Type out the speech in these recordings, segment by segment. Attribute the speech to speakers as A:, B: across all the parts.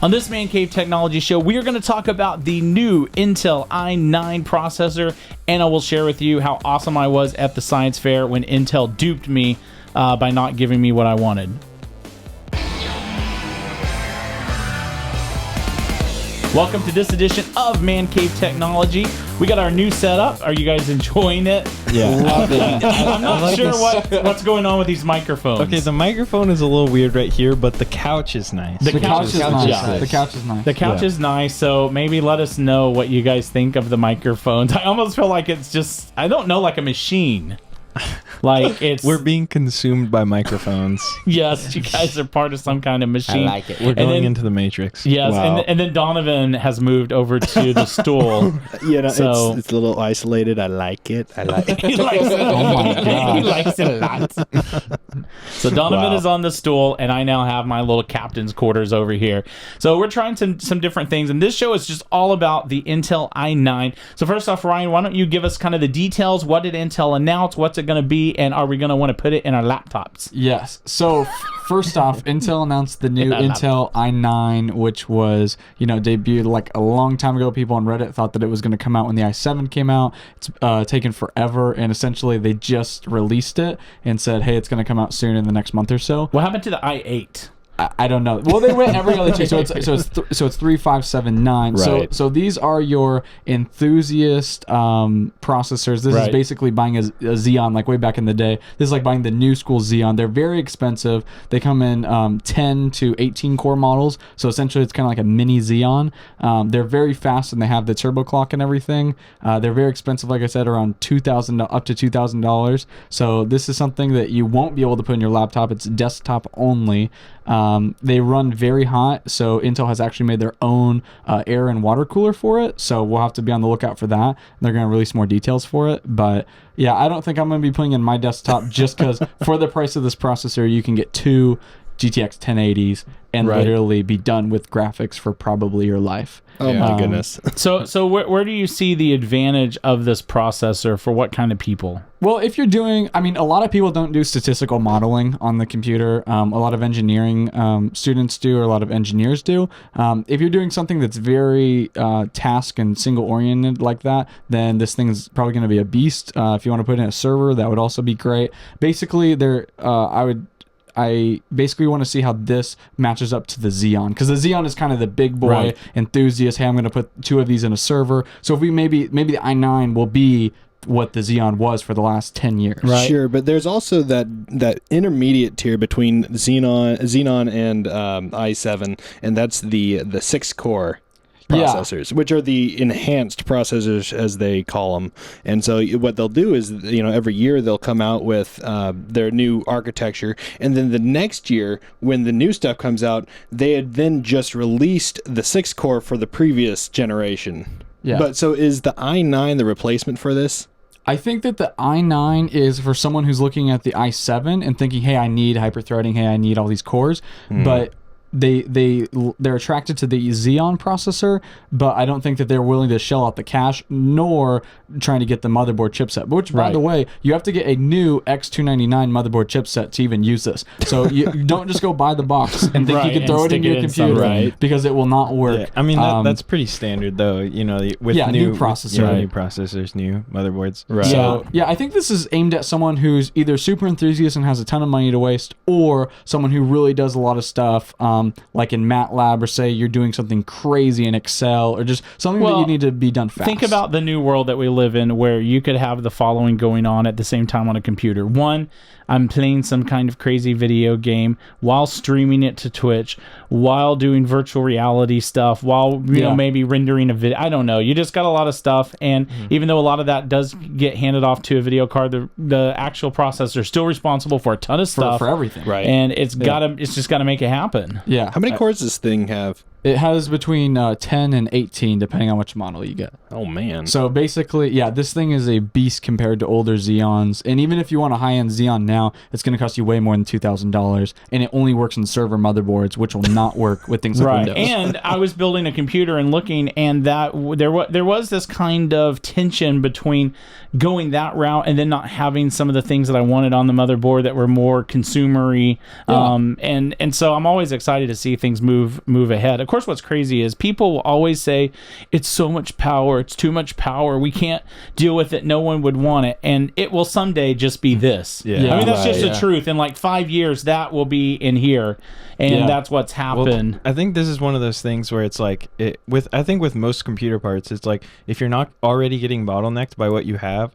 A: On this Man Cave Technology Show, we are going to talk about the new Intel i9 processor, and I will share with you how awesome I was at the science fair when Intel duped me by not giving me what I wanted. Welcome to this edition of Man Cave Technology. We got our new setup. Are you guys enjoying it?
B: Yeah.
A: I'm not sure what's going on with these microphones.
B: Okay, the microphone is a little weird right here, but the couch is nice.
A: The couch is nice.
C: Yeah. The couch is nice.
A: The couch is nice, so maybe let us know what you guys think of the microphones. I almost feel like it's just, I don't know, like a machine. Like it's
B: We're being consumed by microphones.
A: yes, you guys are part of some kind of machine.
C: I like it.
B: We're going into the Matrix.
A: Yes,
D: Wow.
A: and then Donovan has moved over to the stool.
D: You know,
A: So-
D: it's a little isolated. I like it. I like it.
A: He likes it.
C: Oh my God.
A: He likes it a lot. So Donovan
D: Wow.
A: is on the stool, and I now have my little captain's quarters over here. So we're trying some different things, and this show is just all about the Intel i9. So first off, Ryan, why don't you give us kind of the details? What did Intel announce? What's it going to be? And are we going to want to put it in our laptops?
C: Yes. So first off, Intel announced the new
A: Yeah,
C: Intel i9, which was, debuted like a long time ago. People on Reddit thought that it was going to come out when the i7 came out. It's taken forever, and essentially they just released it and said, hey, it's going to come out soon in the next month or so.
A: What happened to the i8?
C: I don't know. Well, they went every other two, so it's 3579.
D: Right.
C: So these are your enthusiast processors. This is
A: Right.
C: basically buying a Xeon, like way back in the day. This is like buying the new school Xeon. They're very expensive. They come in 10 to 18 core models. So essentially, it's kind of like a mini Xeon. They're very fast, and they have the turbo clock and everything. They're very expensive, like I said, around $2,000 up to $2,000. So this is something that you won't be able to put in your laptop. It's desktop only. They run very hot, so Intel has actually made their own air and water cooler for it, so we'll have to be on the lookout for that. They're going to release more details for it, but yeah, I don't think I'm going to be putting in my desktop just because for the price of this processor, you can get two GTX 1080s and
A: Right.
C: literally be done with graphics for probably your life.
D: Oh my goodness.
A: So where do you see the advantage of this processor for what kind of people?
C: Well, if you're doing, a lot of people don't do statistical modeling on the computer. A lot of engineering students do, or a lot of engineers do. If you're doing something that's very task and single oriented like that, then this thing is probably going to be a beast. If you want to put in a server, that would also be great. Basically, I basically want to see how this matches up to the Xeon, because the Xeon is kind of the big boy
A: Right.
C: enthusiast. Hey, I'm going to put two of these in a server. So if we maybe the i9 will be what the Xeon was for the last 10 years.
A: Right.
D: Sure, but there's also that intermediate tier between Xenon and i7, and that's the 6-core processors, which are the enhanced processors, as they call them. And so what they'll do is, every year they'll come out with their new architecture, and then the next year, when the new stuff comes out, they had then just released the 6-core for the previous generation.
C: Yeah.
D: But so is the i9 the replacement for this?
C: I think that the i9 is for someone who's looking at the i7 and thinking, hey, I need hyper-threading, hey, I need all these cores. But they're attracted to the Xeon processor, but I don't think that they're willing to shell out the cash, nor trying to get the motherboard chipset. Which, by
A: Right.
C: the way, you have to get a new X299 motherboard chipset to even use this. So you don't just go buy the box and think
A: Right,
C: you can
A: and
C: throw it
A: stick
C: in
A: it
C: your
A: in
C: computer,
A: somewhere.
D: Right.
C: because it will not work.
B: Yeah. That's pretty standard, though. With
C: new processor.
B: new processors, new motherboards.
D: Right.
C: So yeah, I think this is aimed at someone who's either super enthusiast and has a ton of money to waste, or someone who really does a lot of stuff, like in MATLAB, or say you're doing something crazy in Excel, or just something that
A: Well,
C: you need to be done fast.
A: Think about the new world that we live in, where you could have the following going on at the same time on a computer. One, I'm playing some kind of crazy video game while streaming it to Twitch, while doing virtual reality stuff, while maybe rendering a video. I don't know. You just got a lot of stuff, and even though a lot of that does get handed off to a video card, the actual processor is still responsible for a ton of stuff
C: for everything.
D: Right.
A: and it's just gotta make it happen.
C: Yeah.
D: How many cores does this thing have?
C: It has between 10 and 18, depending on which model you get.
D: Oh, man.
C: So basically, yeah, this thing is a beast compared to older Xeons. And even if you want a high-end Xeon now, it's going to cost you way more than $2,000. And it only works on server motherboards, which will not work with things like
A: Right.
C: Windows.
A: And I was building a computer and looking, and that there was this kind of tension between going that route and then not having some of the things that I wanted on the motherboard that were more consumery.
C: Yeah.
A: And so I'm always excited to see things move ahead. Of course, course, what's crazy is people will always say it's so much power, it's too much power, we can't deal with it, no one would want it, and it will someday just be this.
B: Yeah.
A: I mean, that's just
D: Right,
A: the truth. In like 5 years, that will be in here, and that's what's happened.
B: Well, I think this is one of those things where it's like I think with most computer parts, it's like if you're not already getting bottlenecked by what you have,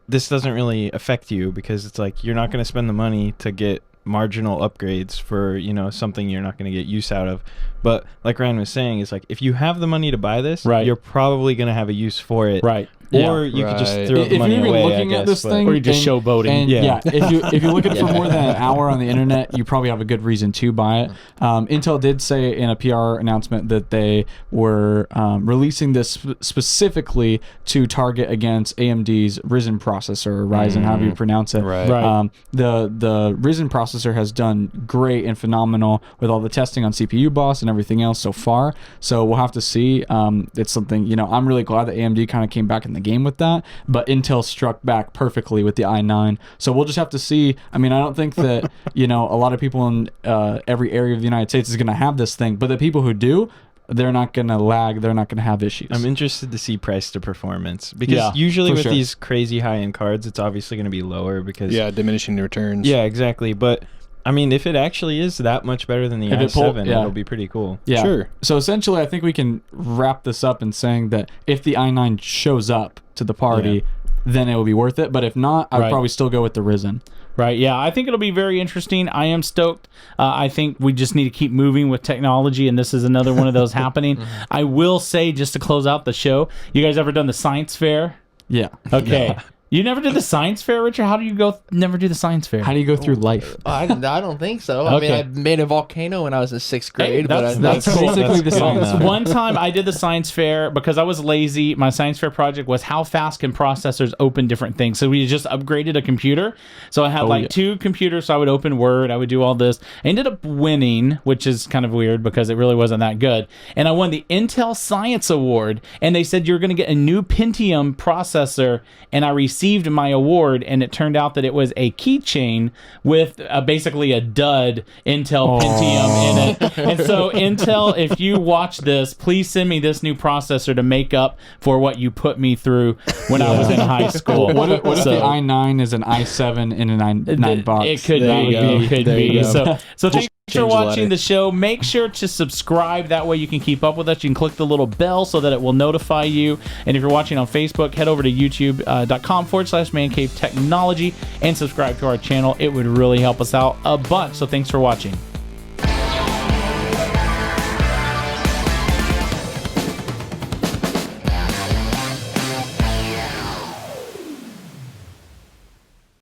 B: this doesn't really affect you, because it's like you're not going to spend the money to get marginal upgrades for, you know, something you're not going to get use out of. But like Ryan was saying, it's like if you have the money to buy this,
A: Right.
B: you're probably going to have a use for it.
A: Right.
B: Or you could just
D: Right.
B: throw
C: If
B: the
C: you're
B: money
C: even
B: away,
C: looking
B: I
C: at
B: guess,
C: this
B: but-
C: thing,
A: Or you're just showboating.
C: and
B: Yeah.
C: if you're looking for more than an hour on the internet, you probably have a good reason to buy it. Intel did say in a PR announcement that they were releasing this specifically to target against AMD's Ryzen processor, or Ryzen, however you pronounce it.
D: Right.
A: Right.
C: The Ryzen processor has done great and phenomenal with all the testing on CPU Boss and everything else so far. So we'll have to see. It's something, you know, I'm really glad that AMD kind of came back in the game with that, but Intel struck back perfectly with the i9. So we'll just have to see. I mean, I don't think that, you know, a lot of people in every area of the United States is going to have this thing, but the people who do, they're not going to lag. They're not going to have issues.
B: I'm interested to see price to performance, because
A: Yeah,
B: usually
C: for
B: with
C: sure.
B: these crazy high-end cards, it's obviously going to be lower because
D: Yeah, diminishing returns.
B: yeah, exactly. But I mean, if it actually is that much better than the
C: If it
B: i7,
C: yeah.
B: it'll be pretty cool.
C: Yeah.
D: Sure.
C: So essentially, I think we can wrap this up in saying that if the i9 shows up to the party, then it will be worth it. But if not, I'd
A: Right.
C: probably still go with the Ryzen.
A: Right. Yeah, I think it'll be very interesting. I am stoked. I think we just need to keep moving with technology, and this is another one of those happening. I will say, just to close out the show, you guys ever done the science fair?
C: Yeah.
A: Okay. You never did the science fair, Richard? How do you never do the science fair?
C: How do you go through life?
E: I don't think so. I mean,
A: Okay.
E: I made a volcano when I was in 6th grade,
A: Hey, that's
C: That's
A: cool.
C: basically the
B: That's cool.
C: science.
A: One time I did the science fair because I was lazy. My science fair project was how fast can processors open different things. So we just upgraded a computer. So I had
C: yeah.
A: 2 computers. So I would open Word. I would do all this. I ended up winning, which is kind of weird because it really wasn't that good. And I won the Intel Science Award. And they said you're going to get a new Pentium processor. And I received my award. And it turned out that it was a keychain with basically a dud Intel Pentium in it. And so Intel, if you watch this, please send me this new processor to make up for what you put me through when I was in high school.
C: What if the
A: So-
C: i9 is an i7 in a 9 box?
A: It could
D: There
A: be.
D: you go.
A: It could
D: There you
A: be.
D: go.
A: So thanks for
D: change the
A: watching
D: letter.
A: the show. Make sure to subscribe. That way you can keep up with us. You can click the little bell so that it will notify you. And if you're watching on Facebook, head over to youtube.com/mancave technology and subscribe to our channel. It would really help us out a bunch. So thanks for watching.